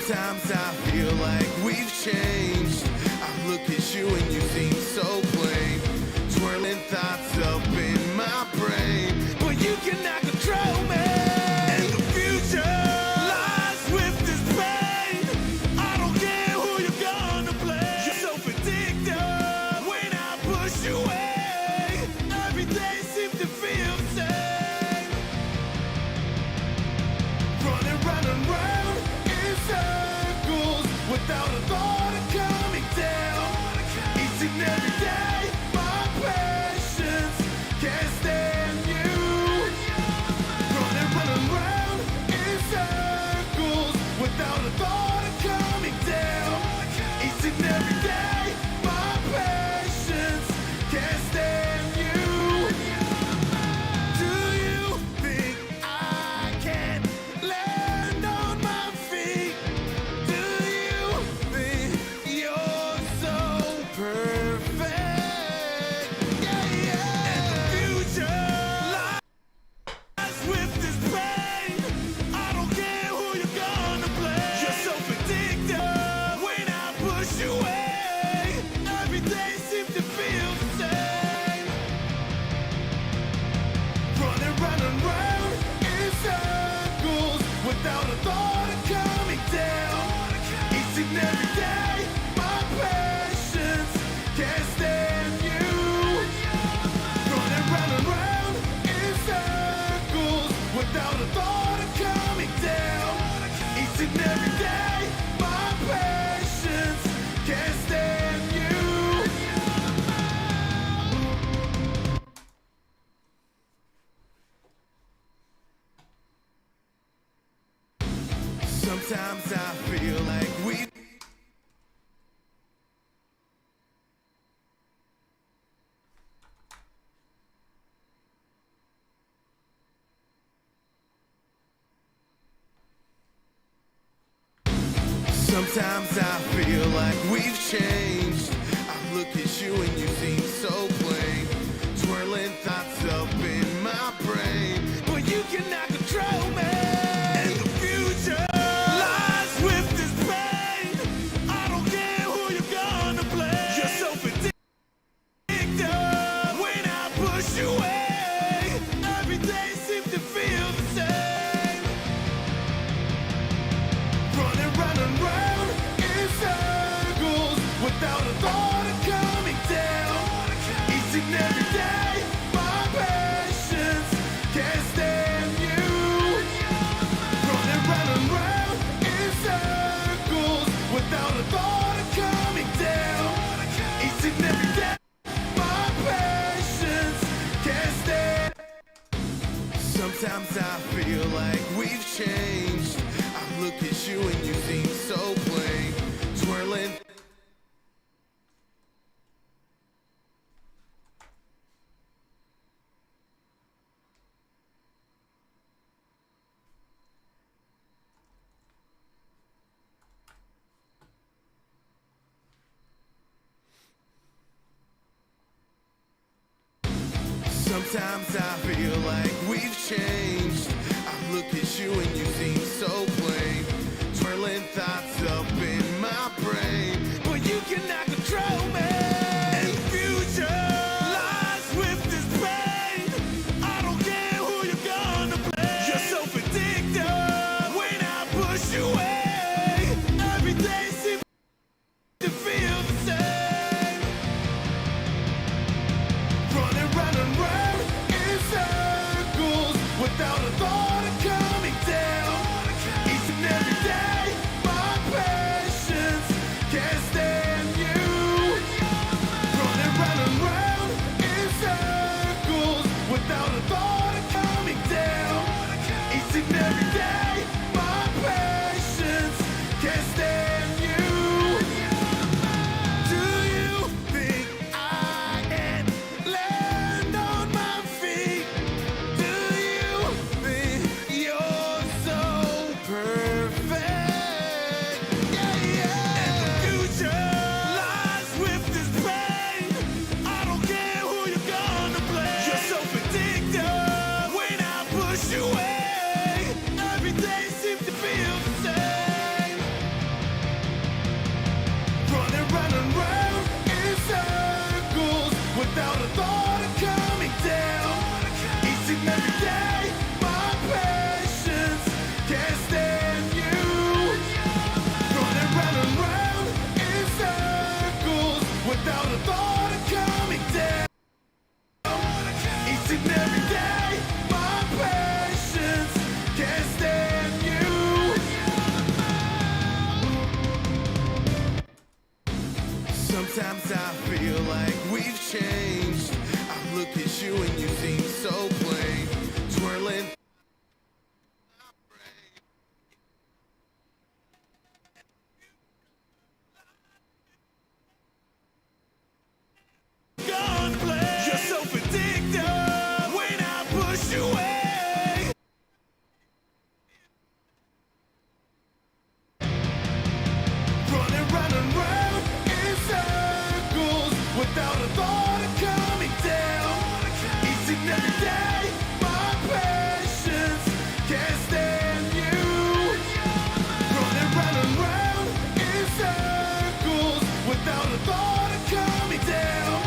Sometimes I feel like we've changed. I look at you and you seem so plain, twirling thoughts up in my brain, but you cannot control me. And the future lies with this pain. I don't care who you're gonna blame. You're so predictable when I push you away. Every day seems to feel the same. Running round and round in circles without a thought of coming down. Each and every day my patience can't stand you. Running round in circles without a thought of coming down. Each and every day my patience can't stand you. Do you think I can land on my feet? Do you think you're so perfect? Yeah, yeah. And the future lies with this pain. I don't care who you're gonna blame. You're so predictable when I push you away. Every day seems to feel the same. Running round and round in circles without a thought of coming down. Each and every day my patience can't stand you. Running round and round in circles without a thought of coming down. Each and every day my patience can't stand you. Sometimes I feel like we. Sometimes I feel like we've changed. I look at you and you seem so plain, twirling thoughts up in my brain, but you cannot control me. And the future lies with this pain. I don't care who you're gonna blame. You're so predictable when I push you away. Every day seems to feel the same. Running round and round in circles without a thought of coming down. Each and every day my patience can't stand you. Running round and round in circles without a thought of coming down. Each and every day my patience can't stand. Sometimes I feel like we've changed. I look at you and you seem so plain, twirling. Sometimes I feel like we've changed. I look at you and you seem so plain, twirling thoughts up in my brain, but you cannot control me. And the future lies with this pain. I don't care who you're gonna blame. You're so predictable when I push you away. Every day seems to feel the same. Running round and round in circles and every day my patience can't stand you. Running round and round in circles without a thought of coming down. Each and every day my patience can't stand you. Sometimes I feel like we've changed. I look at you and you seem so plain, twirling. You're so addictive when I push you away. Running round and round in circles without a thought of coming down. Each and every day my patience can't stand you. Running round and round in circles without a thought of coming down.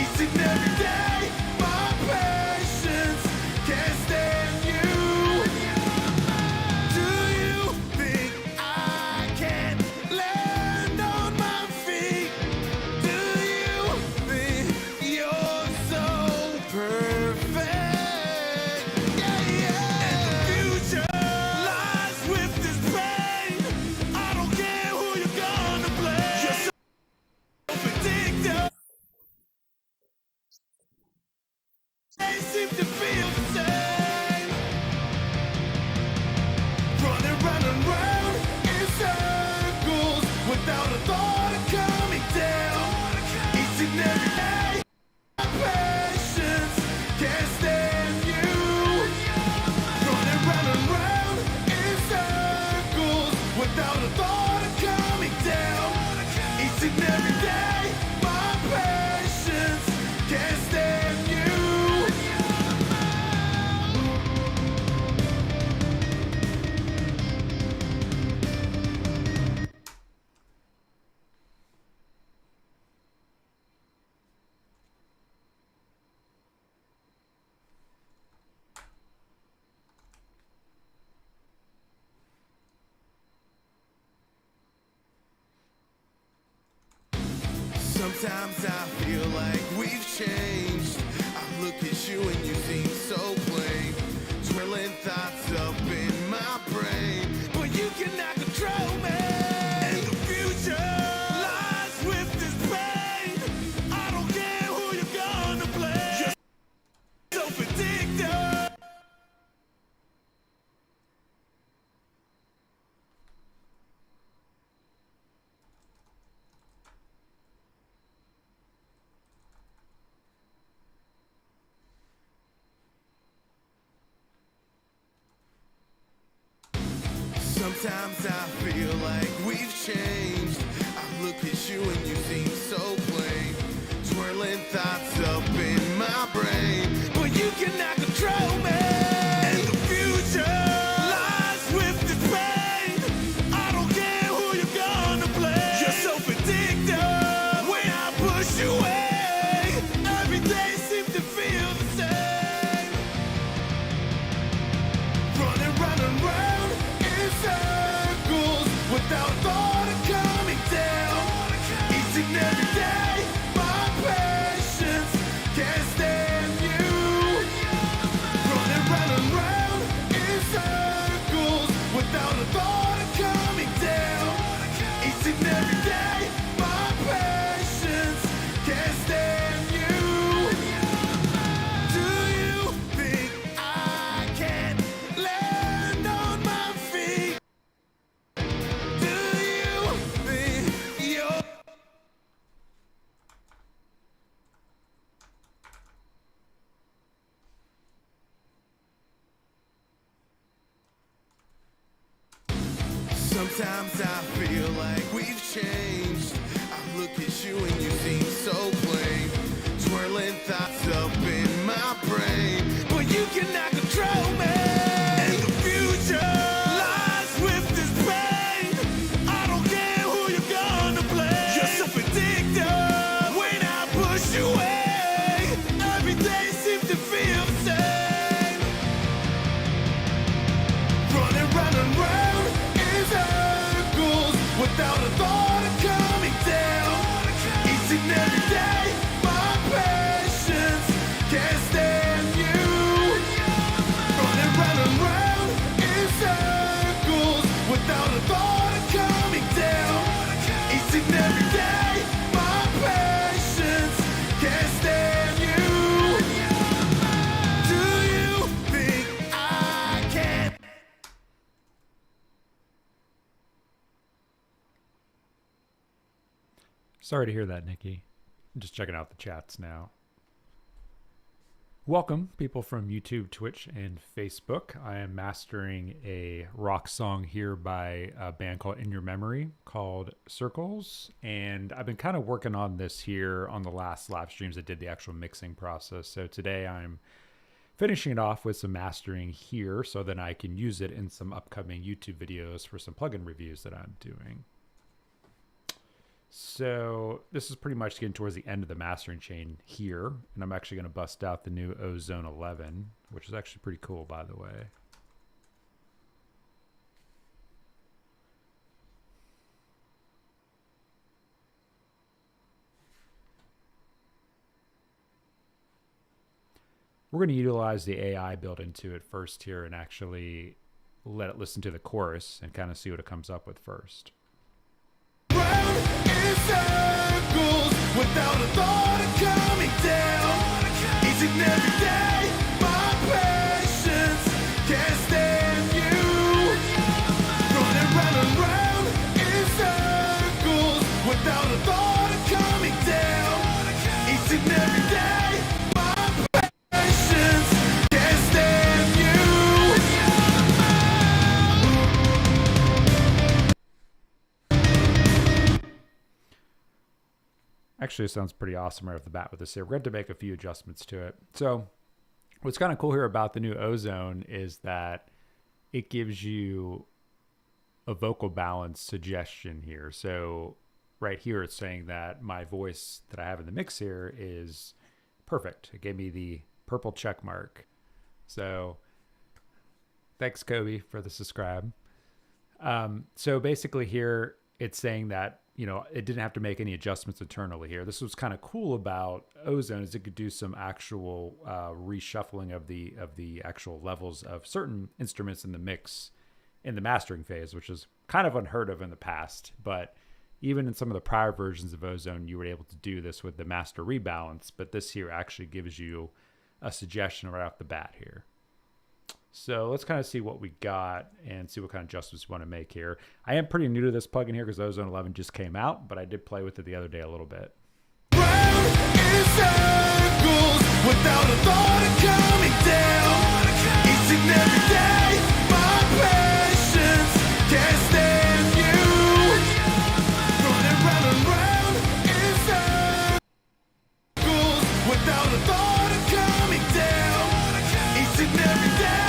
Each and every day my patience can't stand you. Do you think I can land on my feet? Do you think you're so perfect? Yeah, yeah. And the future lies with this pain. I don't care who you're gonna blame. You're so addictive. They seem to feel the same. Running round and round in circles without a thought of coming down. Each and every day my patience can't stand you. Running round and round in circles without a thought of coming down. Each and every day my patience can't stand you. Sometimes I feel like we've changed. I look at you and you seem so plain, twirling thoughts up in my brain, but you cannot control me. And the future lies with this pain. I don't care who you're gonna blame. You're so addictive. Sometimes I feel like we've changed. I look at you and you seem so plain, twirling thoughts up in my brain, but you cannot control me. And the future lies with this pain. I don't care who you're gonna blame. You're so addictive when I push you away. Every day seems to feel the same. Running round and round in circles without a thought of coming down. Each and every day my patience can't stand you. Running round and round in circles without a thought of coming down. Each and every day my patience can't stand you. Do you think I can land on my feet? Do you think you're Sometimes I feel like we've changed. I look at you and you seem so plain, twirling thoughts up in my brain, but you cannot control me. And the future lies with this pain. I don't care who you're gonna blame. You're so addictive when I push you away. Every day seems to feel the same. Sorry to hear that, Nikki. I'm just checking out the chats now. Welcome, people from YouTube, Twitch, and Facebook. I am mastering a rock song here by a band called In Your Memory called Circles. And I've been kind of working on this here on the last live streams that did the actual mixing process. So today I'm finishing it off with some mastering here so that I can use it in some upcoming YouTube videos for some plugin reviews that I'm doing. So this is pretty much getting towards the end of the mastering chain here. And I'm actually going to bust out the new Ozone 11, which is actually pretty cool, by the way. We're going to utilize the AI built into it first here and actually let it listen to the chorus and kind of see what it comes up with first. Circles without a thought of coming down. Each and every day, my patience can't stand you. Running round and round in circles without a thought of coming down. Each and every day, my patience can't stand you. Actually, it sounds pretty awesome right off the bat with this here. We're going to make a few adjustments to it. So what's kind of cool here about the new Ozone is that it gives you a vocal balance suggestion here. So right here, it's saying that my voice that I have in the mix here is perfect. It gave me the purple check mark. So thanks, Kobe, for the subscribe. So basically here, it's saying that, you know, it didn't have to make any adjustments internally here. This was kind of cool about Ozone is it could do some actual reshuffling of the actual levels of certain instruments in the mix in the mastering phase, which is kind of unheard of in the past. But even in some of the prior versions of Ozone, you were able to do this with the master rebalance. But this here actually gives you a suggestion right off the bat here. So let's kind of see what we got and see what kind of adjustments we want to make here. I am pretty new to this plugin here because Ozone 11 just came out, but I did play with it the other day a little bit. Round in circles without a thought of coming down. Each and every day, my patience can't stand you. Running round and round in circles without a thought of coming down. Each and every day.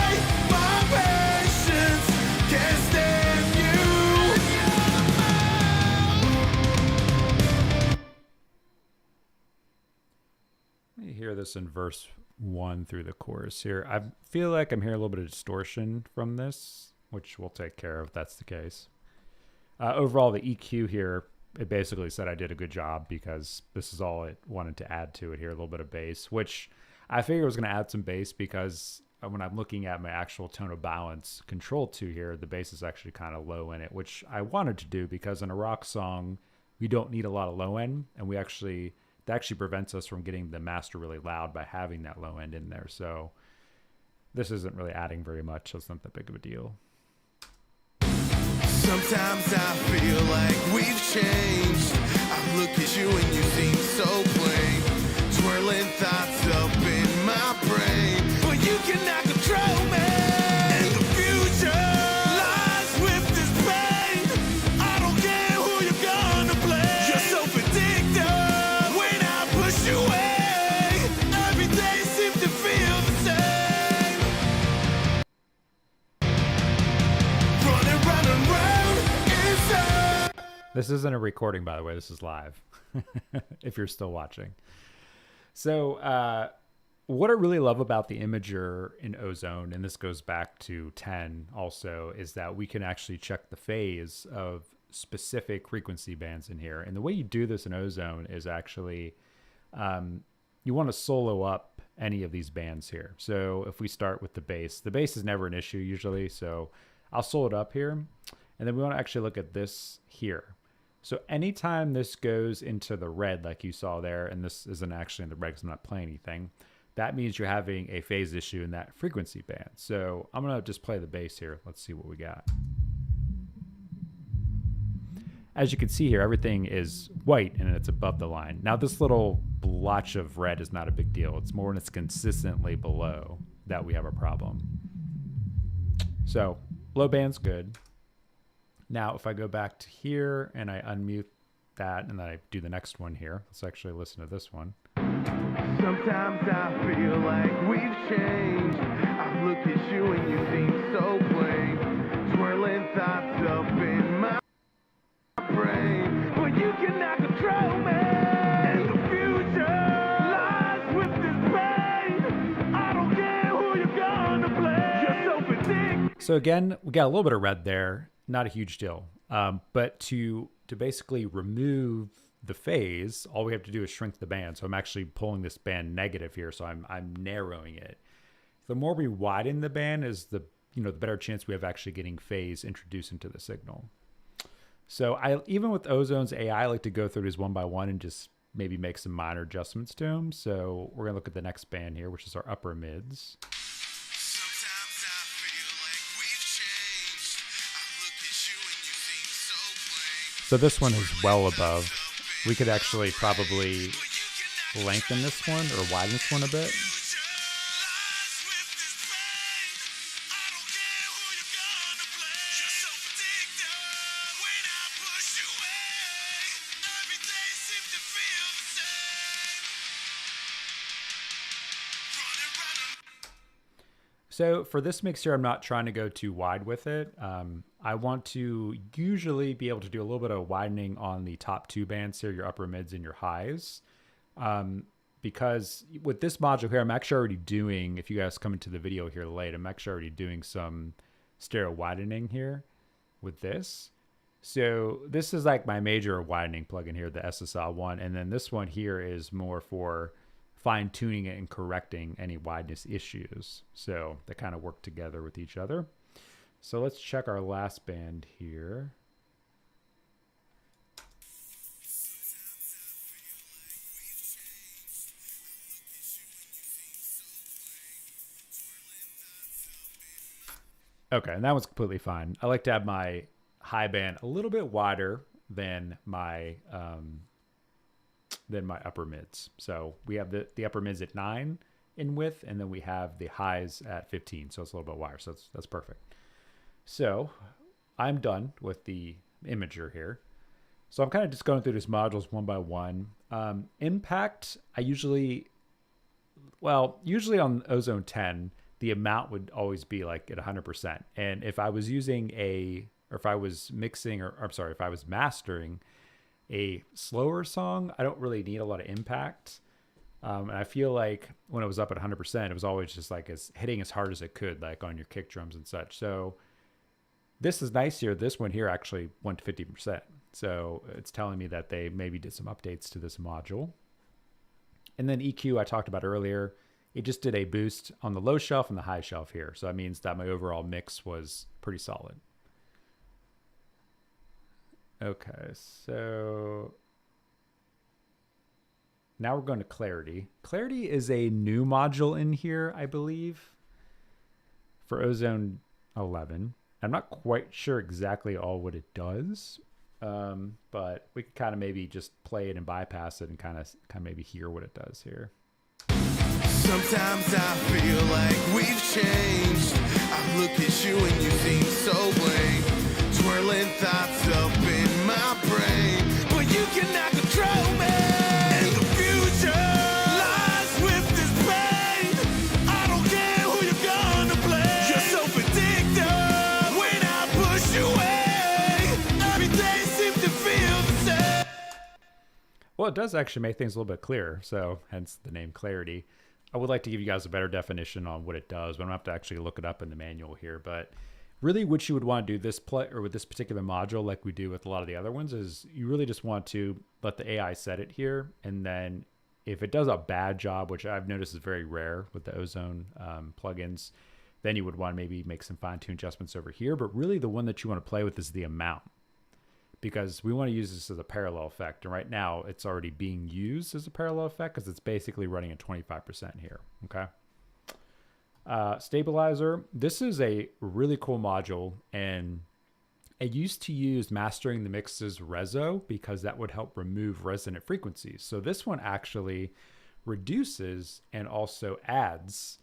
Hear this in verse 1 through the chorus here. I feel like I'm hearing a little bit of distortion from this, which we'll take care of if that's the case. Overall, the EQ here, it basically said I did a good job because this is all it wanted to add to it here, a little bit of bass, which I figured I was going to add some bass because when I'm looking at my actual tone of balance control 2 here, the bass is actually kind of low in it, which I wanted to do because in a rock song, we don't need a lot of low end, and that actually prevents us from getting the master really loud by having that low end in there. So this isn't really adding very much, so it's not that big of a deal. Sometimes I feel like we've changed. I look at you and you seem so plain. Swirling thoughts up in my brain, but you cannot control me. And the future lies with this pain. I don't care who you're gonna blame. You're so predictable when I push you away. Every day seems to feel the same. Running round and round inside. This isn't a recording, by the way. This is live, if you're still watching. So what I really love about the imager in Ozone, and this goes back to 10 also, is that we can actually check the phase of specific frequency bands in here. And the way you do this in Ozone is actually you want to solo up any of these bands here. So if we start with the bass is never an issue usually. So I'll solo it up here. And then we want to actually look at this here. So anytime this goes into the red, like you saw there, and this isn't actually in the red because I'm not playing anything, that means you're having a phase issue in that frequency band. So I'm going to just play the bass here. Let's see what we got. as you can see here, everything is white and it's above the line. Now this little blotch of red is not a big deal. It's more when it's consistently below that we have a problem. So low band's good. Now if I go back to here and I unmute that and then I do the next one here, let's actually listen to this one. Sometimes I feel like we've changed. I look at you and you seem so plain, swirling thoughts up in my brain, but you cannot control me. And the future lies with this pain. I don't care who you're gonna play. You're so predictable. So again, we got a little bit of red there, not a huge deal. But to basically remove the phase, all we have to do is shrink the band. So I'm actually pulling this band negative here, so I'm narrowing it. The more we widen the band, is the better chance we have actually getting phase introduced into the signal. So even with Ozone's AI, I like to go through these one by one and just maybe make some minor adjustments to them. So we're gonna look at the next band here, which is our upper mids. Sometimes I feel like we've changed. I look at you and you seem so plain. So this one is well above. We could actually probably lengthen this one or widen this one a bit. So for this mix here, I'm not trying to go too wide with it. I want to usually be able to do a little bit of widening on the top two bands here, your upper mids and your highs. Because with this module here, I'm actually already doing, if you guys come into the video here late, I'm actually already doing some stereo widening here with this. So this is like my major widening plugin here, the SSL one. And then this one here is more for fine tuning it and correcting any wideness issues. So they kind of work together with each other. So let's check our last band here. Okay, and that was completely fine. I like to have my high band a little bit wider than my upper mids. So we have the upper mids at 9 in width, and then we have the highs at 15. So it's a little bit wider. So that's perfect. So I'm done with the imager here. So I'm kind of just going through these modules one by one. Impact, I usually on Ozone 10, the amount would always be like at 100%. And if I was using if I was mastering a slower song, I don't really need a lot of impact. And I feel like when it was up at 100%, it was always just like hitting as hard as it could, like on your kick drums and such. So this is nice here. This one here actually went to 50%. So it's telling me that they maybe did some updates to this module. And then EQ I talked about earlier. It just did a boost on the low shelf and the high shelf here. So that means that my overall mix was pretty solid. Okay, so now we're going to Clarity. Clarity is a new module in here, I believe, for Ozone 11. I'm not quite sure exactly all what it does, but we could kind of maybe just play it and bypass it and kind of maybe hear what it does here. Sometimes I feel like we've changed. I look at you and you seem so plain, swirling thoughts up in my brain, but you cannot control me. And the future lies with this pain. I don't care who you're gonna play. You're so predictable when I push you away. Every day seems to feel the same. Well, it does actually make things a little bit clearer, so hence the name Clarity. I would like to give you guys a better definition on what it does, but I'm going to have to actually look it up in the manual here. But really what you would want to do with this particular module, like we do with a lot of the other ones, is you really just want to let the AI set it here. And then if it does a bad job, which I've noticed is very rare with the Ozone plugins, then you would want to maybe make some fine-tune adjustments over here. But really the one that you want to play with is the amount, because we want to use this as a parallel effect. And right now it's already being used as a parallel effect because it's basically running at 25% here. Okay. Stabilizer. This is a really cool module, and I used to use Mastering the Mixes Reso because that would help remove resonant frequencies. So this one actually reduces and also adds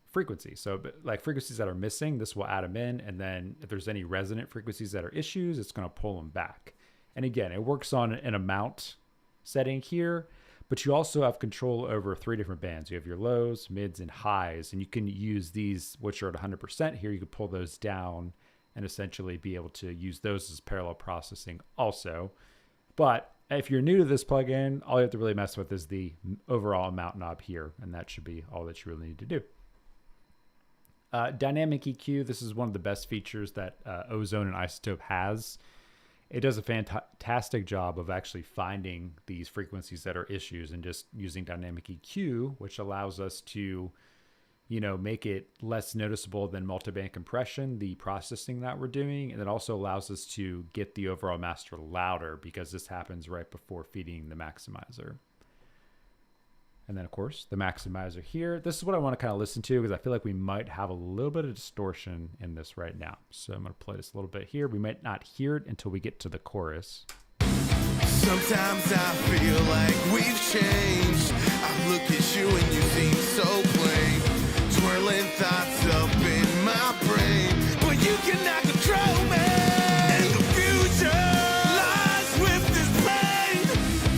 frequencies. So like frequencies that are missing, this will add them in. And then if there's any resonant frequencies that are issues, it's going to pull them back. And again, it works on an amount setting here, but you also have control over 3 different bands. You have your lows, mids, and highs, and you can use these, which are at 100% here. You can pull those down and essentially be able to use those as parallel processing also. But if you're new to this plugin, all you have to really mess with is the overall amount knob here, and that should be all that you really need to do. Dynamic EQ, this is one of the best features that Ozone and iZotope has. It does a fantastic job of actually finding these frequencies that are issues and just using dynamic EQ, which allows us to, make it less noticeable than multiband compression, the processing that we're doing. And it also allows us to get the overall master louder because this happens right before feeding the maximizer. And then, of course, the maximizer here. This is what I want to kind of listen to because I feel like we might have a little bit of distortion in this right now. So I'm going to play this a little bit here. We might not hear it until we get to the chorus. Sometimes I feel like we've changed. I look at you and you seem so plain. Twirling thoughts up in my brain, but you cannot control me. And the future lies with this pain.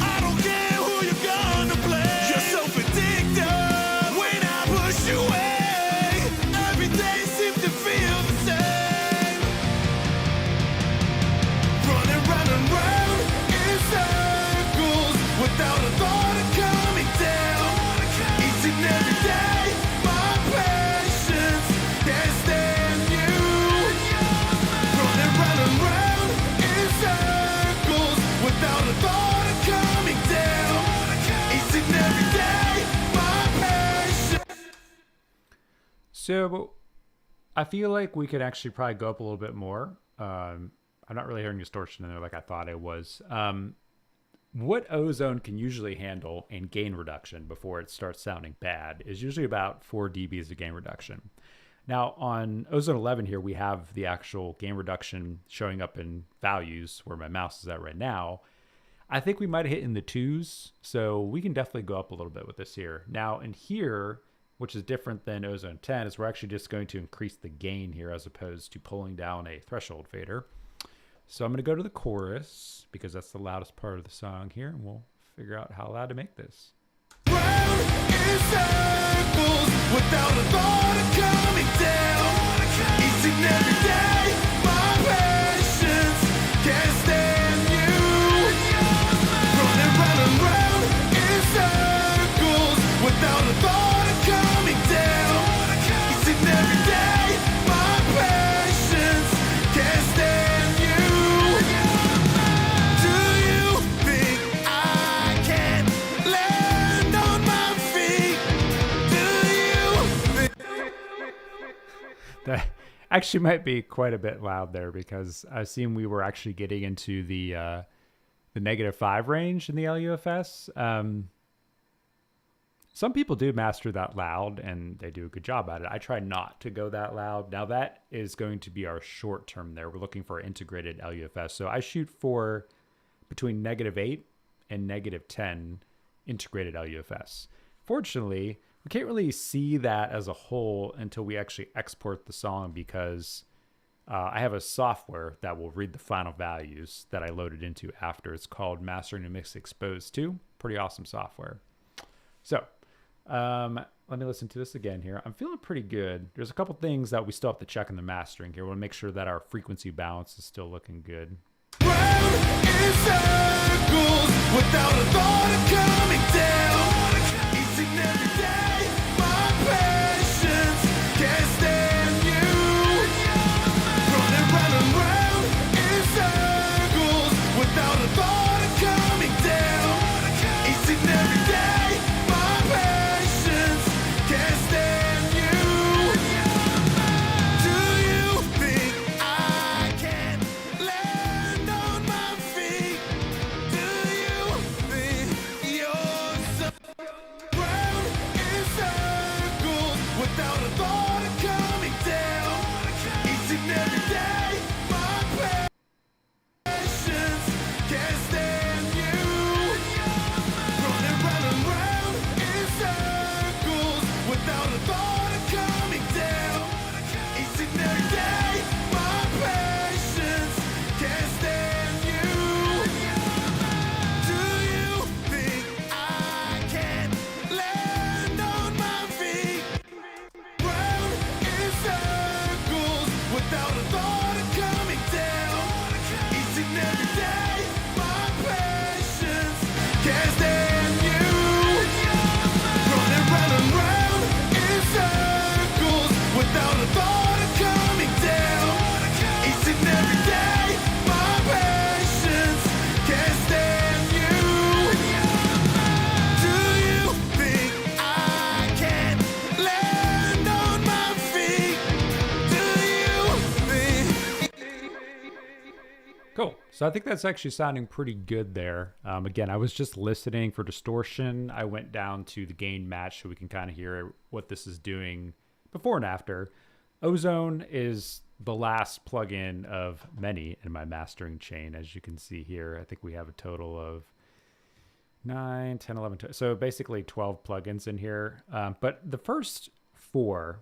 I don't care who you're gonna blame. You're so predictable when I push you away. Every day seems to feel the same. Running round and round in circles without a thought of coming down. Each and every day, my patience can't stand you. Running round and round in circles without a thought of coming down. Each and every day, my patience. So I feel like we could actually probably go up a little bit more. I'm not really hearing distortion in there like I thought I was. What Ozone can usually handle in gain reduction before it starts sounding bad is usually about 4 dBs of gain reduction. Now on Ozone 11 here, we have the actual gain reduction showing up in values where my mouse is at right now. I think we might have hit in the 2s, so we can definitely go up a little bit with this here. Now in here, which is different than Ozone 10, is we're actually just going to increase the gain here as opposed to pulling down a threshold fader. So I'm going to go to the chorus because that's the loudest part of the song here, and we'll figure out how loud to make this. Round in circles without a thought of coming down. Each and every day, my patience can't stand you. Running round and round in circles without a thought of coming down. Each and every day, my patience can't stand you. Do you think I can land on my feet? Do you think That actually might be quite a bit loud there because I assume we were actually getting into the -5 range in the LUFS. Some people do master that loud and they do a good job at it. I try not to go that loud. Now that is going to be our short term there. We're looking for integrated LUFS. So I shoot for between -8 and -10 integrated LUFS. Fortunately, we can't really see that as a whole until we actually export the song because I have a software that will read the final values that I loaded into after. It's called Mastering and Mix Exposed 2. Pretty awesome software. So let me listen to this again here. I'm feeling pretty good. There's a couple things that we still have to check in the mastering here. We want to make sure that our frequency balance is still looking good. round in circles without a thought of coming down? Each and every day, my patience can't stand you. Running round and round in circles without a thought of coming down. Each and every day, my patience can't stand you. Do you think I can land on my feet? Do you think you're so round So I think that's actually sounding pretty good there. Again, I was just listening for distortion. I went down to the gain match so we can kind of hear what this is doing before and after. Ozone is the last plugin of many in my mastering chain. As you can see here, I think we have a total of 9, 10, 11, 12. So basically 12 plugins in here. But the first 4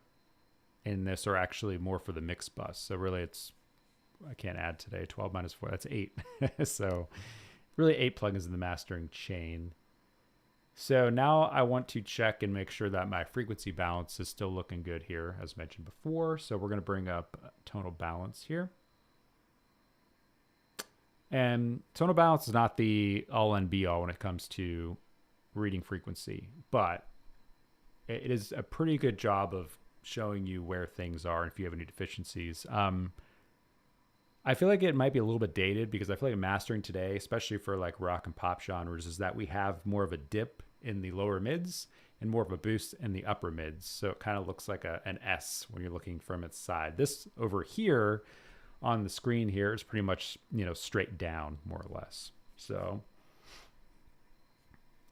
in this are actually more for the mix bus. So really I can't add today. 12 minus 4, that's 8. So really 8 plugins in the mastering chain. So now I want to check and make sure that my frequency balance is still looking good here, as mentioned before. So we're going to bring up tonal balance here. And tonal balance is not the all and be all when it comes to reading frequency, but it is a pretty good job of showing you where things are and if you have any deficiencies. I feel like it might be a little bit dated because I feel like mastering today, especially for like rock and pop genres, is that we have more of a dip in the lower mids and more of a boost in the upper mids. So it kind of looks like an S when you're looking from its side. This over here on the screen here is pretty much, straight down more or less. So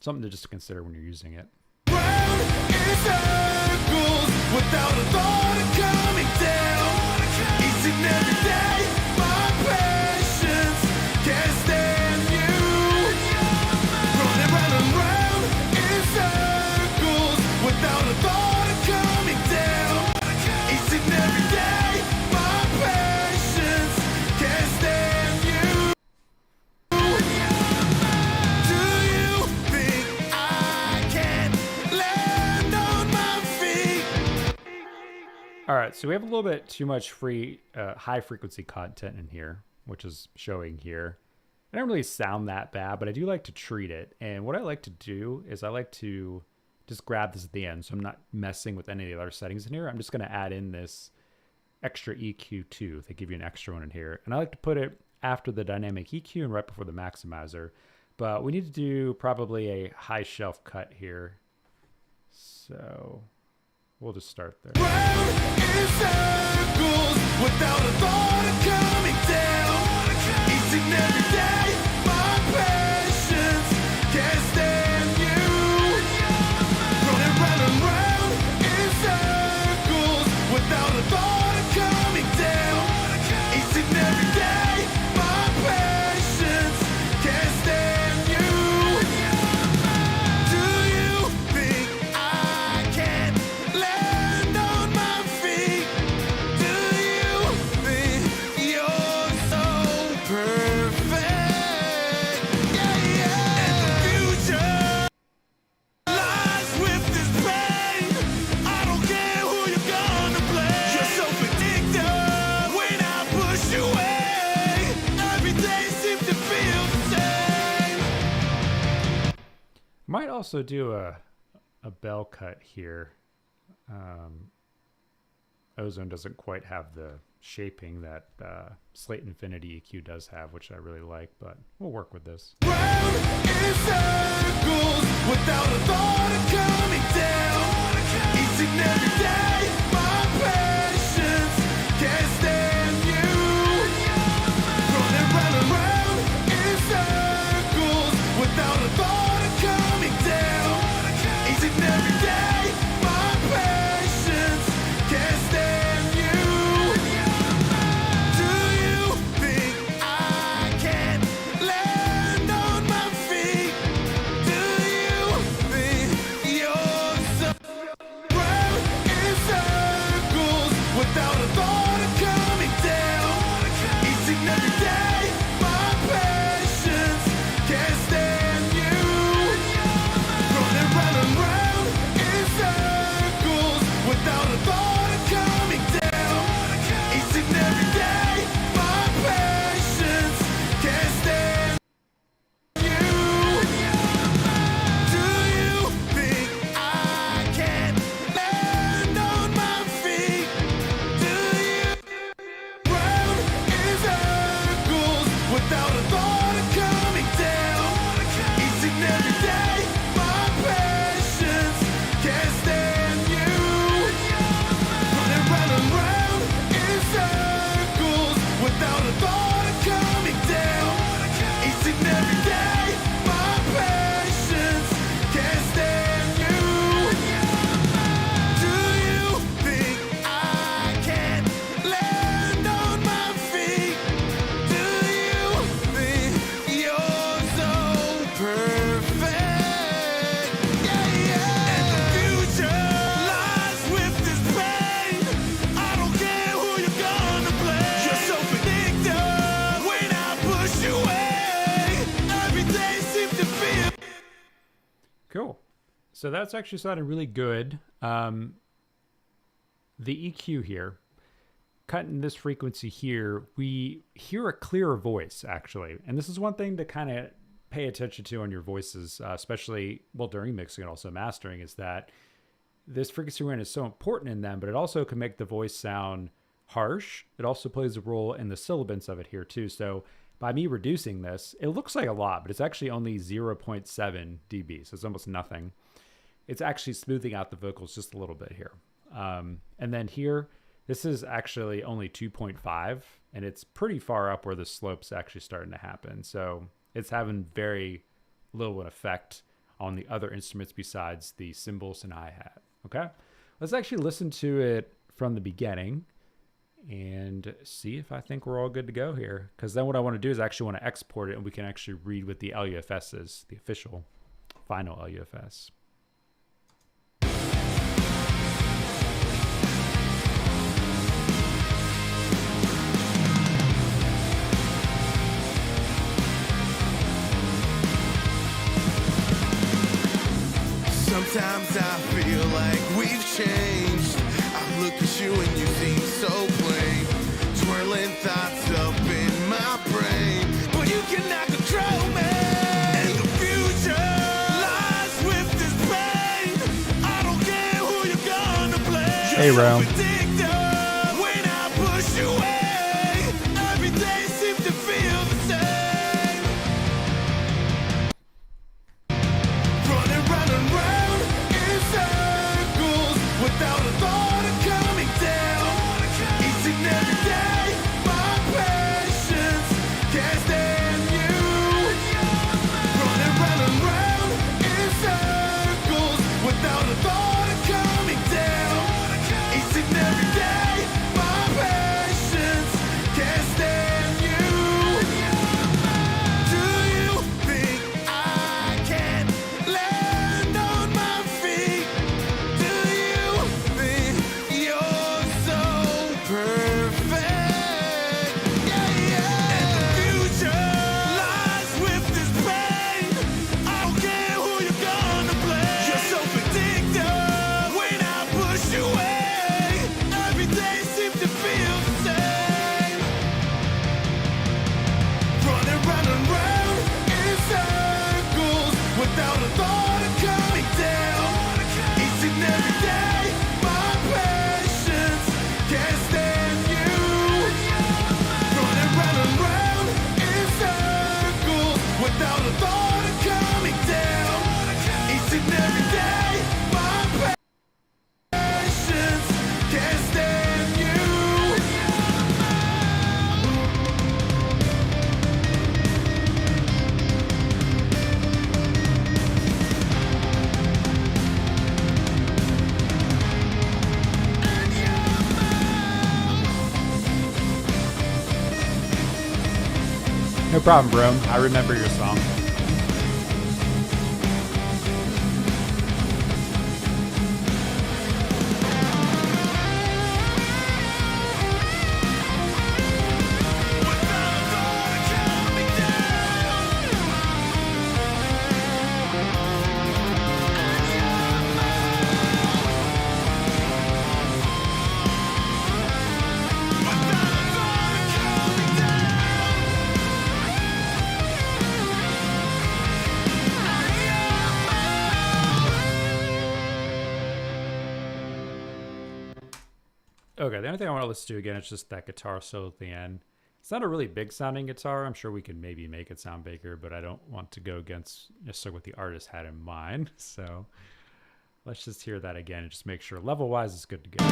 something to just consider when you're using it. Round in circles without a thought of coming down. Each and every day, my patience can't stand you. Running round and round in circles without a thought of coming down. Each and every day, my patience can't stand you. Do you think I can land on my feet? All right, so we have a little bit too much high frequency content in here, which is showing here. I don't really sound that bad, but I do like to treat it. And what I like to do is I like to just grab this at the end, so I'm not messing with any of the other settings in here. I'm just going to add in this extra EQ2. They give you an extra one in here. And I like to put it after the dynamic EQ and right before the maximizer. But we need to do probably a high shelf cut here. So we'll just start there. Round in circles without a thought of coming down. Each and every day, my patience can't stand you. Running round and round in circles without a thought of coming down. Each and every day, my patience can't stand you. Do you think I can land on my feet? Do you think you're so perfect? Yeah, yeah. And the future lies with this pain. I don't care who you're gonna blame. You're so addictive when I push you away. Every day seems to feel the same. Might also do a bell cut here. Ozone doesn't quite have the shaping that Slate Infinity EQ does have, which I really like, but we'll work with this. Round in circles without a thought of coming down. Each and every day, my patience can't stand you. Running round and round in circles without a thought of coming down. Each and every day, my patience can't stand you. Do you think I can land on my feet? Do you think you're so proud inside? So that's actually sounding really good. The EQ here, cutting this frequency here, we hear a clearer voice actually. And this is one thing to kind of pay attention to on your voices, especially during mixing and also mastering, is that this frequency range is so important in them, but it also can make the voice sound harsh. It also plays a role in the sibilance of it here too. So by me reducing this, it looks like a lot, but it's actually only 0.7 dB. So it's almost nothing. It's actually smoothing out the vocals just a little bit here. And then here, this is actually only 2.5, and it's pretty far up where the slope's actually starting to happen. So it's having very little effect on the other instruments besides the cymbals and hi-hat. Okay, let's actually listen to it from the beginning and see if I think we're all good to go here. Because then what I want to do is actually want to export it, and we can actually read what the LUFS is, the official final LUFS. Sometimes I feel like we've changed. I look at you and you seem so plain, twirling thoughts up in my brain, but you cannot control me. And the future lies with this pain. I don't care who you're gonna blame. Hey, Ro. When I push you away, every day seems to feel the same. Running round and round in circles without a thought of coming down. Each and every day, my patience can't stand you. Running round and round in circles without a thought of coming down. Each and every day, my patience can't stand you. Do you think I can land on my feet? Do you think you're so perfect? Yeah, yeah. And the future lies with this pain. I don't care who you're gonna blame. You're so predictive when I push you away. Every day seems to feel the same. Running round and round in circles without a thought of coming down. Each and every day, my patience can't stand you. Running round and round in circles without a thought of coming down. Each and every day, my patience can't stand you. No problem, bro. I remember your song. Okay, the only thing I want to listen to again is just that guitar solo at the end. It's not a really big sounding guitar. I'm sure we can maybe make it sound bigger, but I don't want to go against necessarily what the artist had in mind. So let's just hear that again and just make sure level wise it's good to go.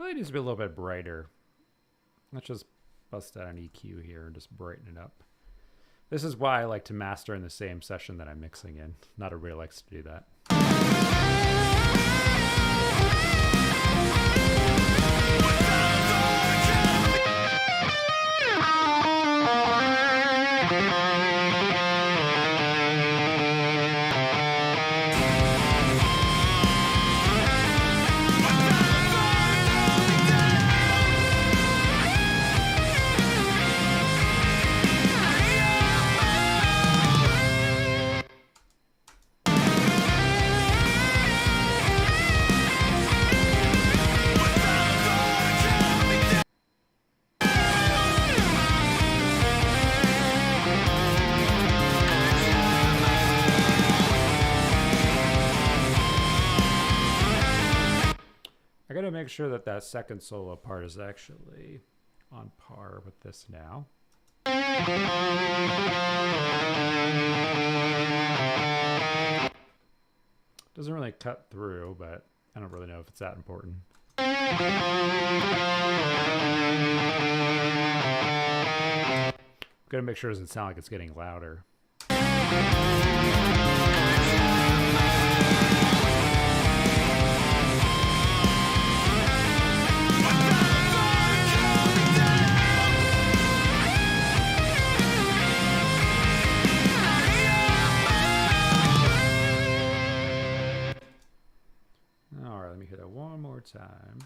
It needs to be a little bit brighter. Let's just bust out an EQ here and just brighten it up. This is why I like to master in the same session that I'm mixing in. Not everybody likes to do that. I gotta make sure that that second solo part is actually on par with this now. Doesn't really cut through, but I don't really know if it's that important. Gotta make sure it doesn't sound like it's getting louder. All right, let me hear that one more time.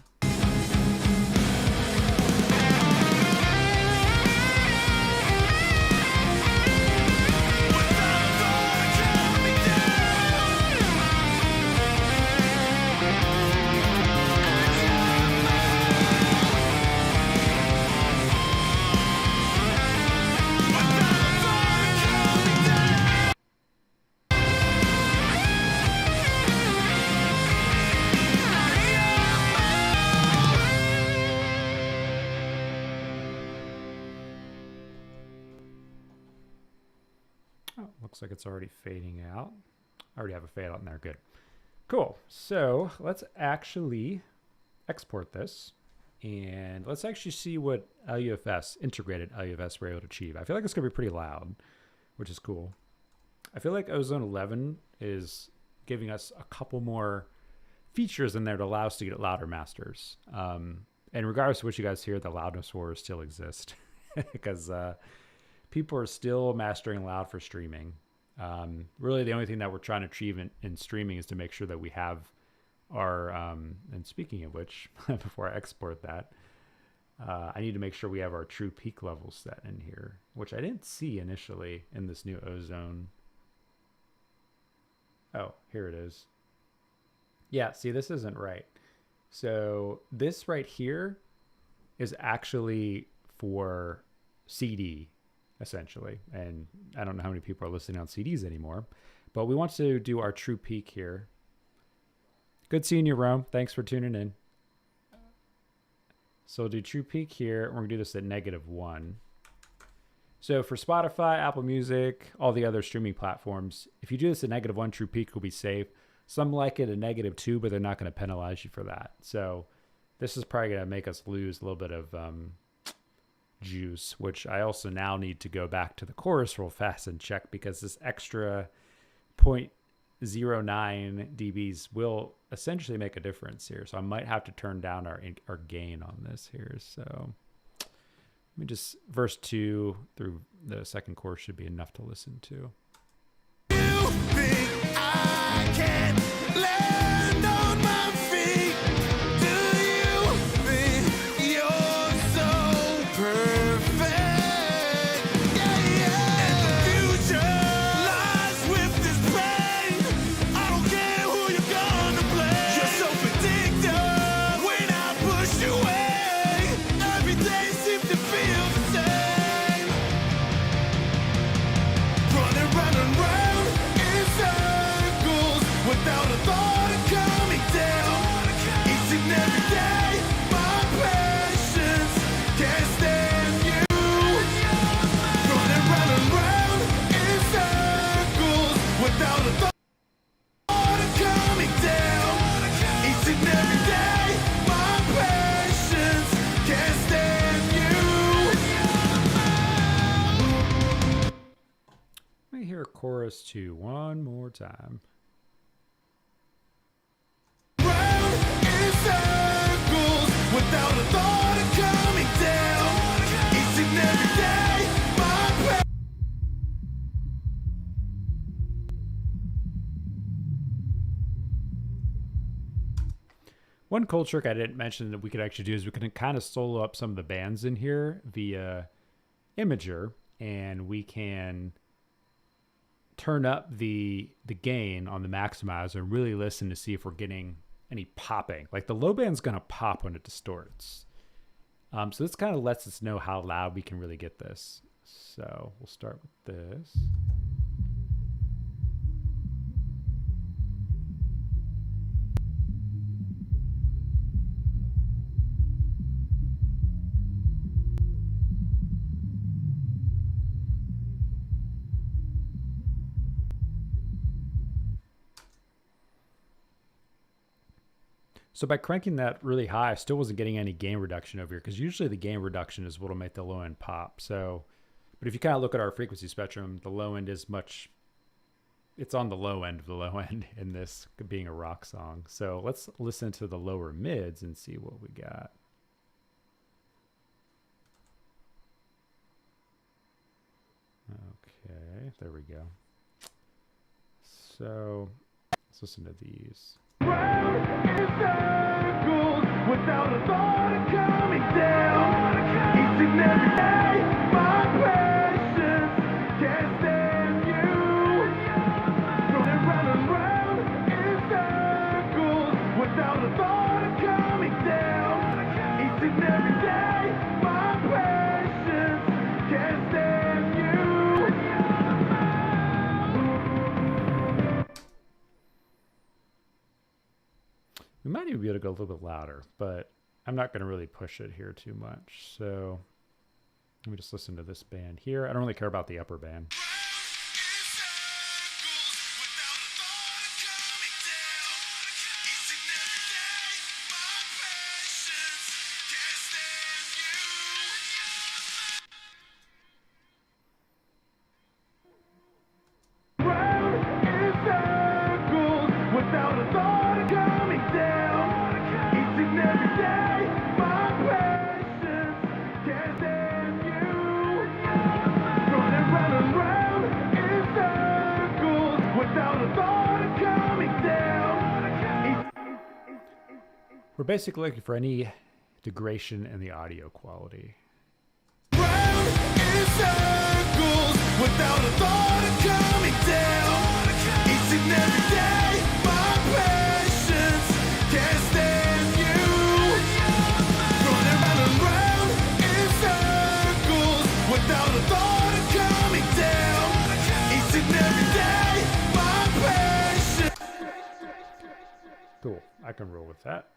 Looks like it's already fading out. I already have a fade out in there. Good. Cool. So let's actually export this and let's actually see what LUFS, integrated LUFS, we're able to achieve. I feel like it's going to be pretty loud, which is cool. I feel like Ozone 11 is giving us a couple more features in there to allow us to get louder masters. And regardless of what you guys hear, the loudness wars still exist because people are still mastering loud for streaming. Really, the only thing that we're trying to achieve in streaming is to make sure that we have our, and speaking of which, before I export that, I need to make sure we have our true peak levels set in here, which I didn't see initially in this new Ozone. Oh, here it is. Yeah, see, this isn't right. So this right here is actually for CD, essentially. And I don't know how many people are listening on CDs anymore, but we want to do our true peak here. Good seeing you, Rome. Thanks for tuning in. So we'll do true peak here. We're going to do this at -1. So for Spotify, Apple Music, all the other streaming platforms, if you do this at -1, true peak will be safe. Some like it at -2, but they're not going to penalize you for that. So this is probably going to make us lose a little bit of juice, which I also now need to go back to the chorus real fast and check, because this extra 0.09 dBs will essentially make a difference here. So I might have to turn down our gain on this here. So let me just, verse 2 through the second chorus should be enough to listen to. You think I can land on my feet? Do you think you're so perfect? Yeah, yeah. And the future lies with this pain. I don't care who you're gonna blame. You're so predictable when I push you away. Every day seems to feel the same. Running chorus to one more time. Round in circles without a thought of coming down. Each and every day, my One cool trick I didn't mention that we could actually do is we can kind of solo up some of the bands in here via Imager, and we can turn up the gain on the maximizer and really listen to see if we're getting any popping. Like the low band's gonna pop when it distorts. So this kind of lets us know how loud we can really get this. So we'll start with this. So by cranking that really high, I still wasn't getting any gain reduction over here, because usually the gain reduction is what will make the low end pop. So, but if you kind of look at our frequency spectrum, the low end is much, it's on the low end of the low end in this being a rock song. So let's listen to the lower mids and see what we got. Okay, there we go. So let's listen to these. round in circles without a thought of coming down. Each and every day, my patience can't stand you. Running round and round in circles without a thought of coming down. Each and every day, my patience can't stand you. We might even be able to go a little bit louder, but I'm not going to really push it here too much. So let me just listen to this band here. I don't really care about the upper band. We're basically looking for any degradation in the audio quality. Round in circles without a thought of coming down. Each and every day, my patience can't stand you. Running round and round in circles without a thought of coming down. Each and every day, my patience. Cool, I can roll with that.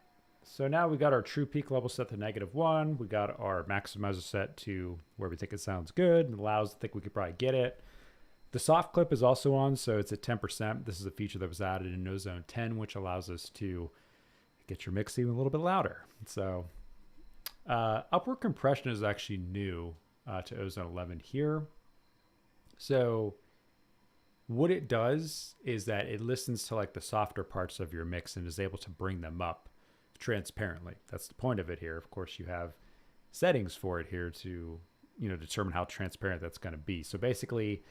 So now we got our true peak level set to -1. We got our maximizer set to where we think it sounds good and allows us to think we could probably get it. The soft clip is also on, so it's at 10%. This is a feature that was added in Ozone 10, which allows us to get your mix even a little bit louder. So upward compression is actually new to Ozone 11 here. So what it does is that it listens to like the softer parts of your mix and is able to bring them up transparently. That's the point of it here. Of course, you have settings for it here to, determine how transparent that's going to be. So basically,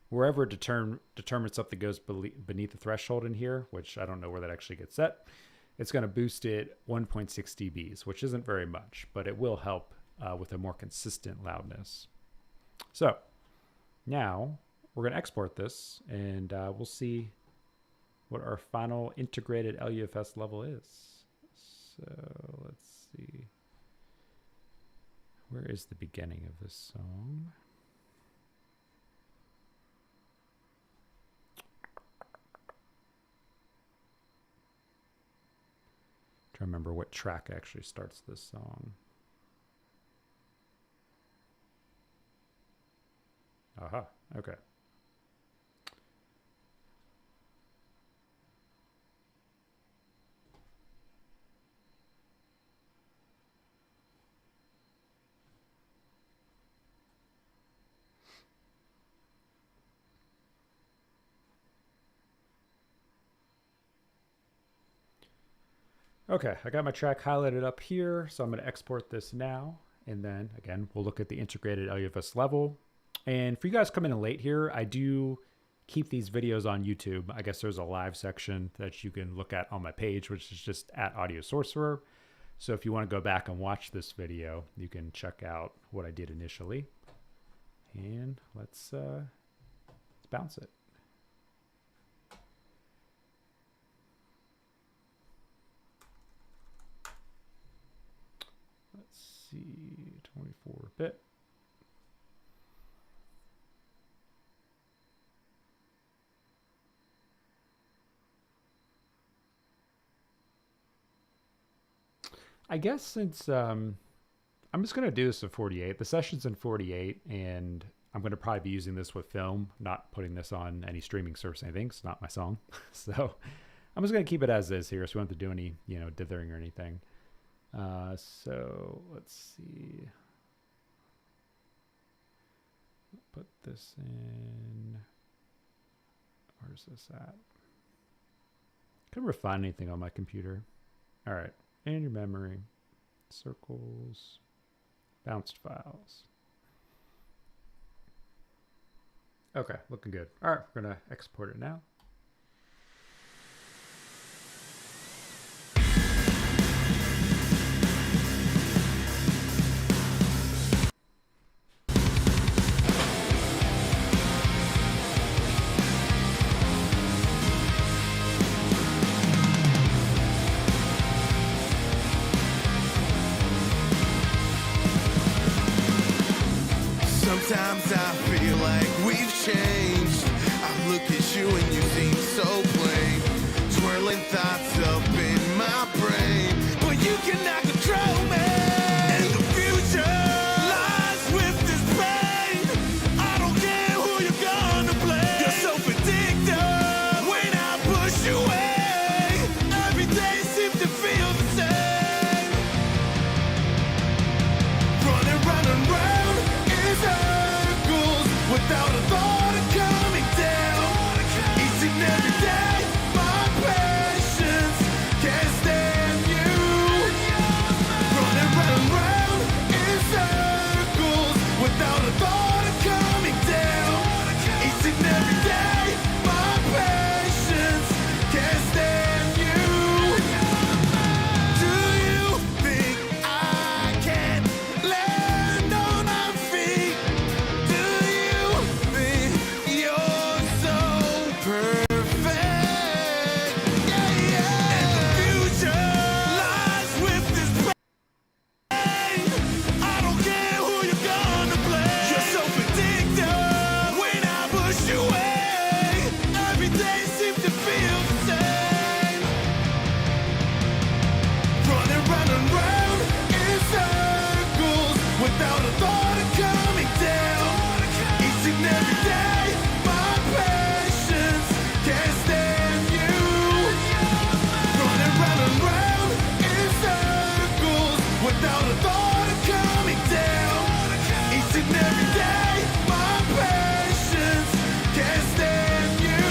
wherever determines something goes beneath the threshold in here, which I don't know where that actually gets set, it's going to boost it 1.6 dBs, which isn't very much, but it will help with a more consistent loudness. So now we're going to export this, and we'll see what our final integrated LUFS level is. So let's see. Where is the beginning of this song? Trying to remember what track actually starts this song. Aha, okay. Okay, I got my track highlighted up here, so I'm going to export this now. And then again, we'll look at the integrated LUFS level. And for you guys coming in late here, I do keep these videos on YouTube. I guess there's a live section that you can look at on my page, which is just at Audio Sorcerer. So if you want to go back and watch this video, you can check out what I did initially. And let's bounce it. Let's see, 24-bit. I guess since I'm just going to do this in 48, the session's in 48, and I'm going to probably be using this with film, not putting this on any streaming service or anything. It's not my song. So I'm just going to keep it as is here, so we don't have to do any, dithering or anything. So let's see. Put this in. Where's this at? Couldn't refine anything on my computer. All right. And your memory. Circles. Bounced files. Okay, looking good. All right, we're going to export it now. Sometimes I feel like we've changed. I look at you and you seem so plain. Swirling thoughts up in my brain, but you cannot control me. And the future lies with this pain. I don't care who you're gonna blame. You're so predictable when I push you away. Every day seems to feel the same. Running round and round in circles without a thought of coming down. Each and every day, my patience can't stand you. Running round and round in circles without a thought of coming down. Each and every day, my patience can't stand you. Do you think I can land on my feet? Do you think you're so perfect? Yeah, yeah. And the future lies with this pain. I don't care who you're gonna blame. You're so predictable when I push you away. Every day seems to feel the same. Running round and round in circles without a thought of coming down. Each and every day, my patience can't stand you. Running round and round in circles without a thought of coming down. Each and every day, my patience can't stand you.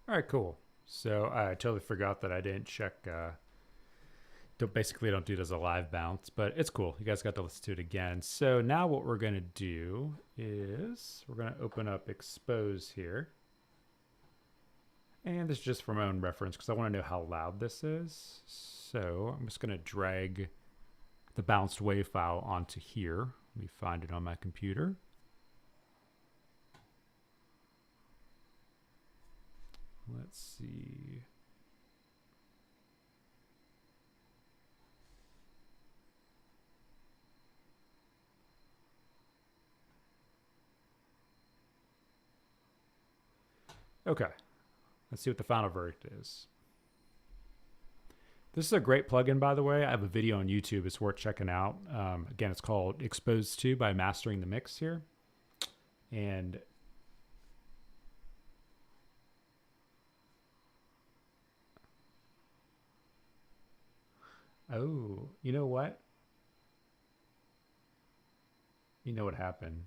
All right, cool. So I totally forgot that I didn't check. Don't do it as a live bounce, but it's cool. You guys got to listen to it again. So now what we're going to do is we're going to open up Expose here. And this is just for my own reference because I want to know how loud this is. So I'm just going to drag the bounced wave file onto here. Let me find it on my computer. Let's see. Okay, let's see what the final verdict is. This is a great plugin, by the way. I have a video on YouTube. It's worth checking out. Again, it's called Exposed To by Mastering the Mix here. And oh, you know what? You know what happened?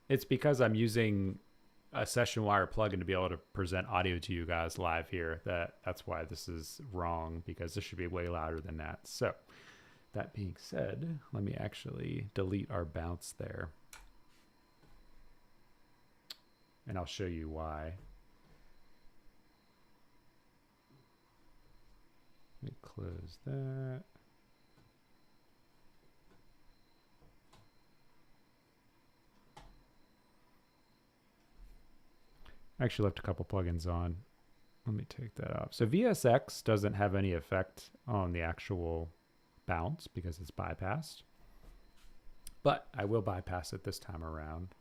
It's because I'm using a Session Wire plugin to be able to present audio to you guys live here. That's why this is wrong, because this should be way louder than that. So that being said, let me actually delete our bounce there. And I'll show you why. Let me close that. I actually left a couple plugins on. Let me take that off. So VSX doesn't have any effect on the actual bounce because it's bypassed. But I will bypass it this time around.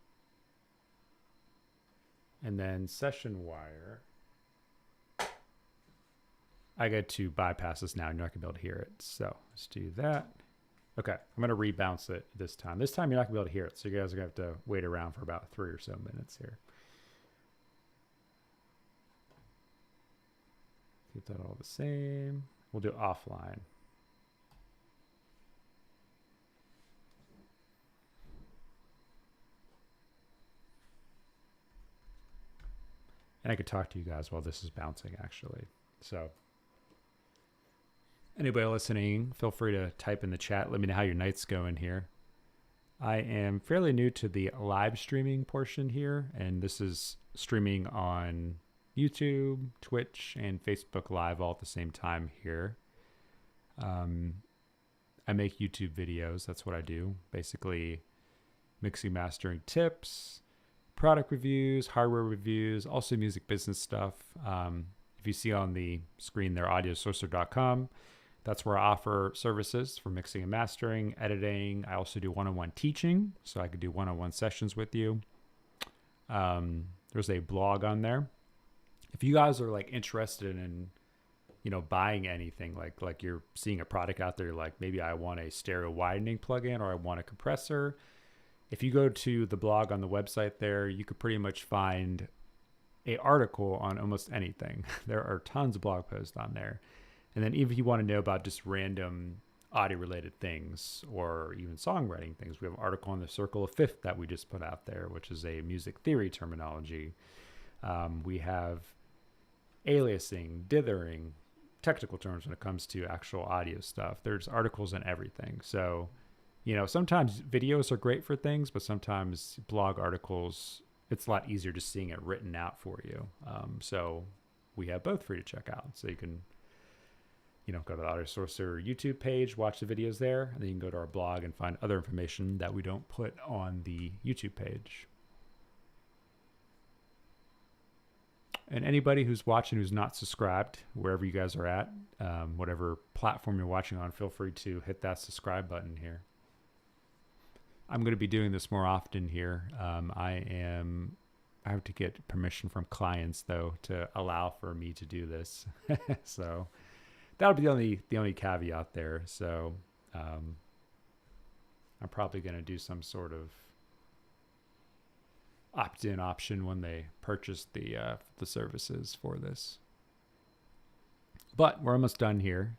And then Session Wire. I get to bypass this now. You're not going to be able to hear it. So let's do that. Okay, I'm going to rebounce it this time. This time you're not going to be able to hear it. So you guys are going to have to wait around for about 3 or so minutes here. Keep that all the same. We'll do offline. And I could talk to you guys while this is bouncing, actually. So anybody listening, feel free to type in the chat. Let me know how your night's going here. I am fairly new to the live streaming portion here, and this is streaming on YouTube, Twitch, and Facebook Live all at the same time here. I make YouTube videos. That's what I do. Basically, mixing, mastering tips, product reviews, hardware reviews, also music business stuff. If you see on the screen there, audiosorcerer.com, that's where I offer services for mixing and mastering, editing. I also do one-on-one teaching, so I could do one-on-one sessions with you. There's a blog on there. If you guys are like interested in, buying anything, like you're seeing a product out there, like maybe I want a stereo widening plugin or I want a compressor. If you go to the blog on the website there, you could pretty much find an article on almost anything. There are tons of blog posts on there. And then even if you want to know about just random audio related things or even songwriting things, we have an article on the Circle of Fifth that we just put out there, which is a music theory terminology. We have aliasing, dithering, technical terms when it comes to actual audio stuff. There's articles on everything. So, sometimes videos are great for things, but sometimes blog articles, it's a lot easier just seeing it written out for you. So we have both for you to check out. So you can, go to the Audio Sorcerer YouTube page, watch the videos there, and then you can go to our blog and find other information that we don't put on the YouTube page. And anybody who's watching who's not subscribed, wherever you guys are at, whatever platform you're watching on, feel free to hit that subscribe button here. I'm going to be doing this more often here. I have to get permission from clients, though, to allow for me to do this. So that'll be the only caveat there. So I'm probably going to do some sort of opt-in option when they purchase the services for this. But we're almost done here.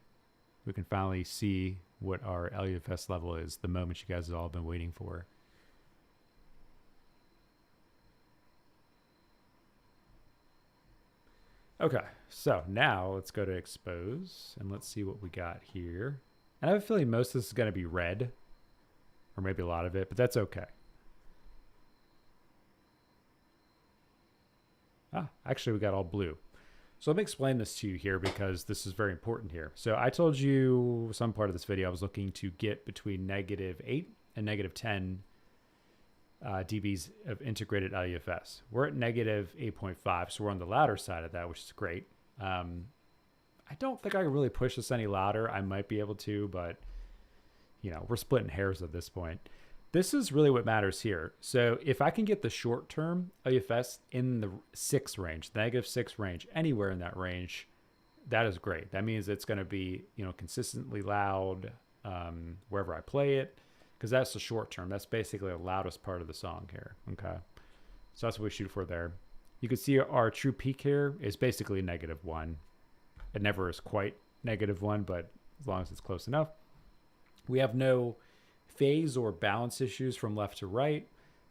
We can finally see what our LUFS level is, the moment you guys have all been waiting for. Okay, so now let's go to expose and let's see what we got here. And I have a feeling most of this is going to be red, or maybe a lot of it, but that's okay. Actually, we got all blue. So let me explain this to you here because this is very important here. So I told you some part of this video I was looking to get between -8 and -10 dBs of integrated LUFS. We're at -8.5, so we're on the louder side of that, which is great. I don't think I can really push this any louder. I might be able to, but you know, we're splitting hairs at this point. This is really what matters here. So if I can get the short term LUFS in the 6 range, the -6 range, anywhere in that range, that is great. That means it's going to be, you know, consistently loud wherever I play it, because that's the short term. That's basically the loudest part of the song here. Okay, so that's what we shoot for there. You can see our true peak here is basically -1. It never is quite -1, but as long as it's close enough. We have no phase or balance issues from left to right.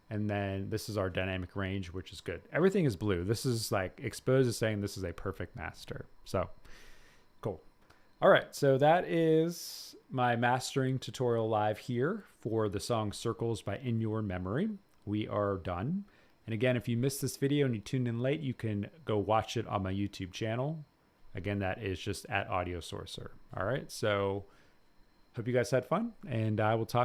And then this is our dynamic range, which is good. Everything is blue. This is like Xposed is saying this is a perfect master. So cool. All right. So that is my mastering tutorial live here for the song Circles by In Your Memory. We are done. And again, if you missed this video and you tuned in late, you can go watch it on my YouTube channel. Again, that is just at Audio Sorcerer. All right. So hope you guys had fun, and I will talk to you